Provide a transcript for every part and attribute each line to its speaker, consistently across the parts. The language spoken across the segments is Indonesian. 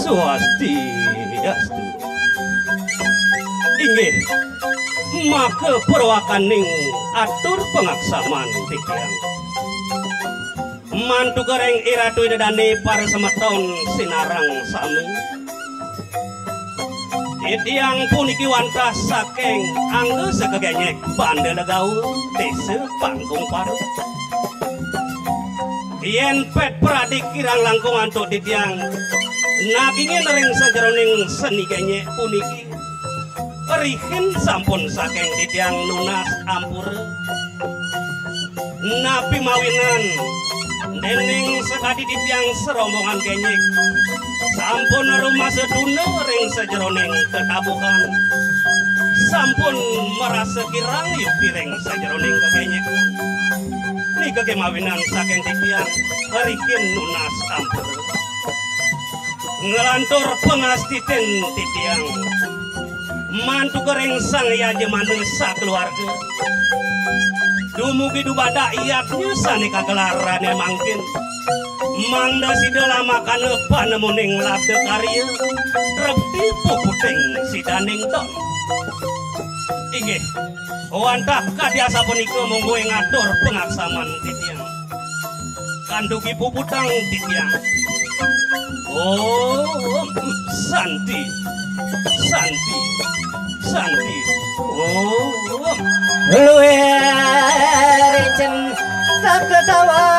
Speaker 1: Swastiastu. Inggih maka perwakaning atur pengaksaman tikiang mantu goreng iratu idadane para semeton sinarang sami tiang puniki wantah saking angge sekegenyek bandel gaul desa panggung paru yen pet pradik kirang langkung antuk tiang nagingin ring sajeroning seni genyek puniki rihin sampun saking tiang nunas ampur napi mawinan dening sekadi tiang serombongan genyek sampun rumah seduna ring sajeroning ketabuhan sampun merasa kirang yupi ring sajeroning kegenyekan kekemawinan saking titiang harikin nunas ampur ngelantur pengastiten titiang mantu kering sang yaje manesa keluarga dumugi dubada iatnya sani kagelarane mangkin mangda sidela makan panemuning labde karya rebdi puputing sidaning ton inggih wantah kadiasa punika monggo ngatur pengaksaman titiang kandugi puputang titiang oh santi santi santi oh
Speaker 2: luwe recen tak ketawa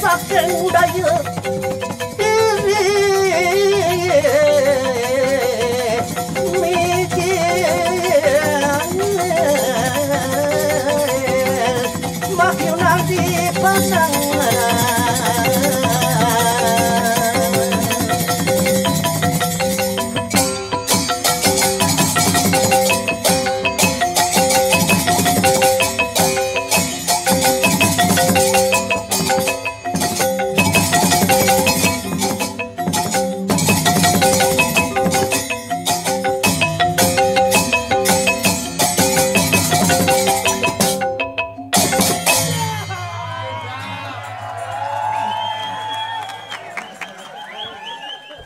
Speaker 2: saking daya